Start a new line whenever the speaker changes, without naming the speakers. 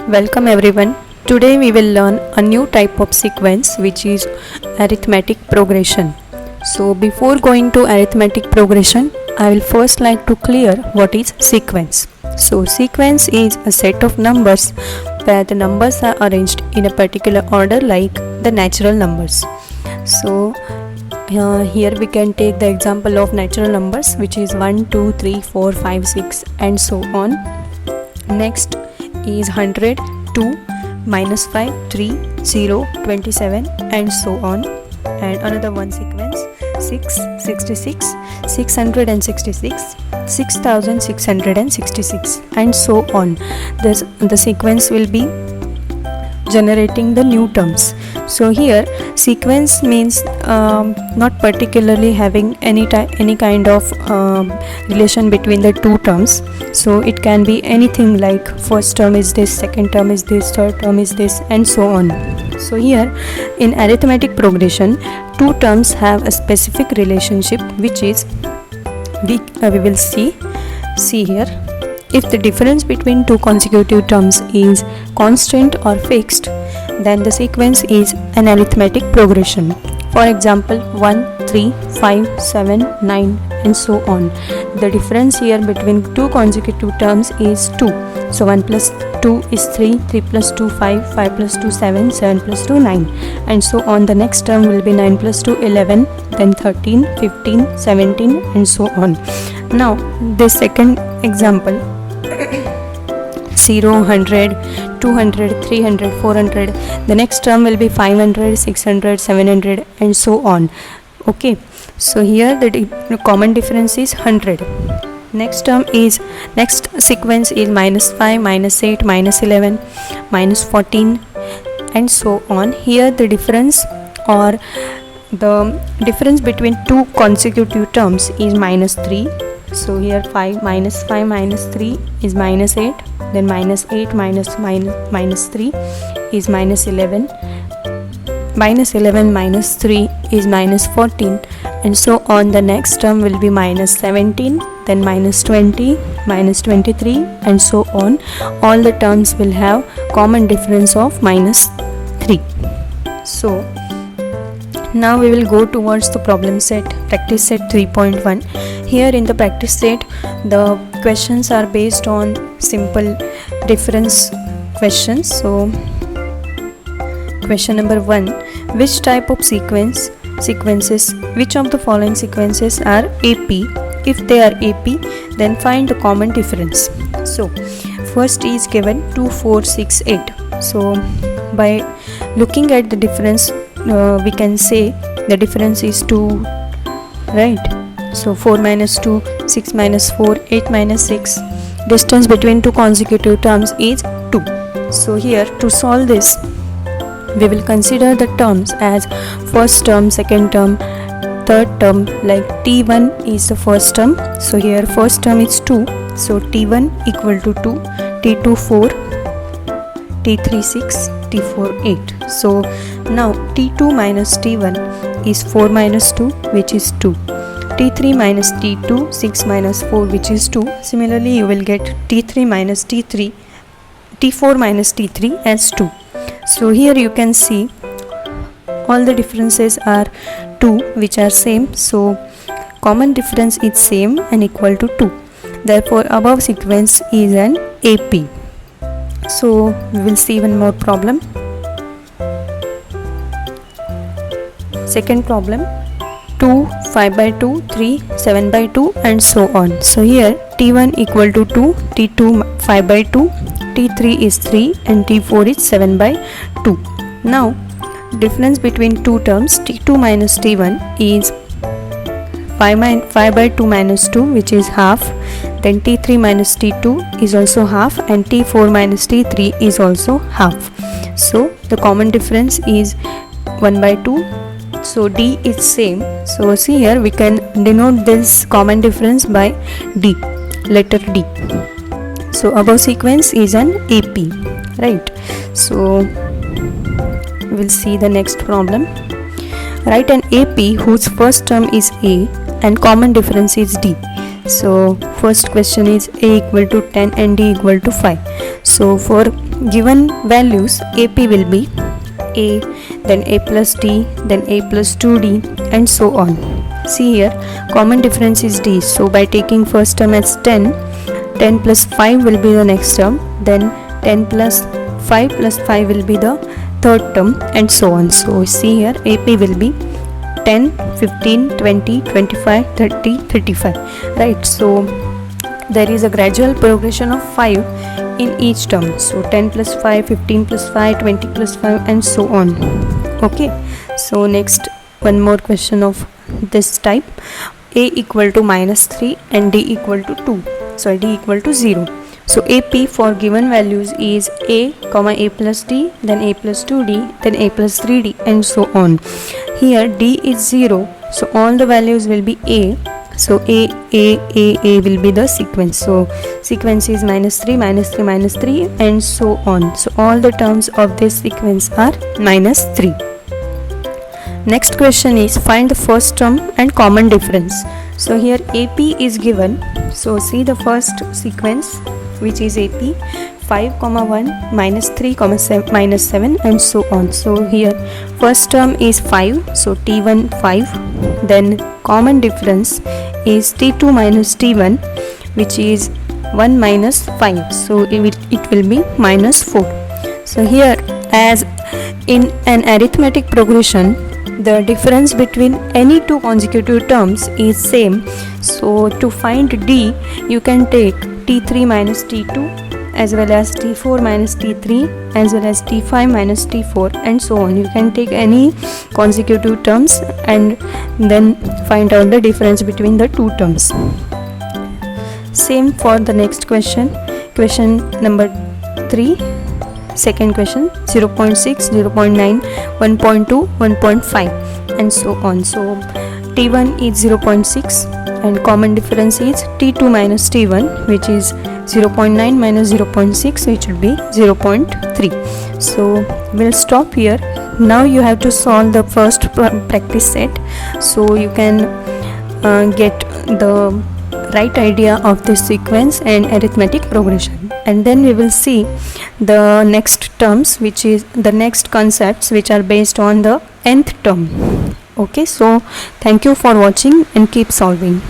Welcome everyone. Today we will learn a new type of sequence which is arithmetic progression. So before going to arithmetic progression, I will first like to clear what is sequence. So sequence is a set of numbers where the numbers are arranged in a particular order like the natural numbers. So here we can take the example of natural numbers which is 1, 2, 3, 4, 5, 6 and so on. Next is 100, 2, minus 5, 3, 0, 27 and so on. And another one sequence 6, 66, 666, 6666 and so on. The sequence will be generating the new terms. So here sequence means not particularly having any kind of relation between the two terms. So it can be anything like first term is this, second term is this, third term is this and so on. So here in arithmetic progression, two terms have a specific relationship which is we will see here. If the difference between two consecutive terms is constant or fixed, then the sequence is an arithmetic progression. For example, 1, 3, 5, 7, 9 and so on. The difference here between two consecutive terms is 2. So 1 plus 2 is 3, 3 plus 2 5, 5 plus 2 7, 7 plus 2 9 and so on. The next term will be 9 plus 2 11, then 13, 15, 17 and so on. Now the second example 0, 100, 200, 300, 400. The next term will be 500, 600, 700 and so on. Okay, so here the common difference is 100. Next sequence is minus 5, minus 8, minus 11, minus 14 and so on. Here the difference between two consecutive terms is minus 3. So here 5 minus 3 is minus 8, then minus 8 minus 3 is minus 11, minus 11 minus 3 is minus 14 and so on. The next term will be minus 17, then minus 20, minus 23 and so on. All the terms will have common difference of minus 3. So now we will go towards the problem set, practice set 3.1. Here in the practice set, the questions are based on simple difference questions. So question number 1, which type of sequences, which of the following sequences are AP? If they are AP, then find the common difference. So first is given 2, 4, 6, 8. So by looking at the difference, we can say the difference is 2, right? So 4 minus 2, 6 minus 4, 8 minus 6. Distance between two consecutive terms is 2. So here to solve this, we will consider the terms as first term, second term, third term. Like T1 is the first term. So here first term is 2. So T1 equal to 2, T2 4, T3 6, T4 8. So now T2 minus T1 is 4 minus 2 which is 2. T3 minus T2, 6 minus 4 which is 2. Similarly you will get T4 minus T3 as 2. So here you can see all the differences are 2 which are same. So common difference is same and equal to 2. Therefore above sequence is an AP. So we will see one more problem. Second problem 2, 5 by 2, 3, 7 by 2 and so on. So here T1 equal to 2, T2 5 by 2, T3 is 3 and T4 is 7 by 2. Now difference between two terms T2 minus T1 is 5 by 2 minus 2 which is half. Then T3 minus T2 is also half and T4 minus T3 is also half. So the common difference is 1 by 2. So D is same. So see here we can denote this common difference by D, letter D. So above sequence is an AP, right? So we'll see the next problem. Write an AP whose first term is A and common difference is D. So first question is A equal to 10 and D equal to 5. So for given values, AP will be A, then A plus D, then A plus 2D, and so on. See here, common difference is D. So by taking first term as 10, 10 plus 5 will be the next term, then 10 plus 5 will be the third term, and so on. So see here, AP will be 10, 15, 20, 25, 30, 35, right? So there is a gradual progression of 5 in each term. So 10 plus 5, 15 plus 5, 20 plus 5, and so on. Okay, so next one more question of this type. A equal to minus 3 and D equal to 2. So D equal to 0. So AP for given values is A, A plus D, then A plus 2D, then A plus 3D, and so on. Here D is 0, so all the values will be A. So A will be the sequence. So sequence is minus 3, minus 3, minus 3, and so on. So all the terms of this sequence are minus 3. Next question is find the first term and common difference. So here AP is given. So see the first sequence, which is AP 5, 1, minus 3, minus 7, and so on. So here first term is 5, so T1 5, then common difference is T2 minus T1, which is 1 minus 5, so it will be minus 4. So here, as in an arithmetic progression, the difference between any two consecutive terms is same. So to find D, you can take T3 minus T2, as well as T4 minus T3, as well as T5 minus T4, and so on. You can take any consecutive terms and then find out the difference between the two terms. Same for the next question. Question number 3. Second question, 0.6, 0.9, 1.2, 1.5, and so on. So T1 is 0.6 and common difference is T2 minus T1, which is 0.9 minus 0.6, which will be 0.3. So we'll stop here. Now you have to solve the first practice set, so you can get the right idea of this sequence and arithmetic progression, and then we will see the next terms, which is the next concepts which are based on the nth term. Okay, so thank you for watching and keep solving.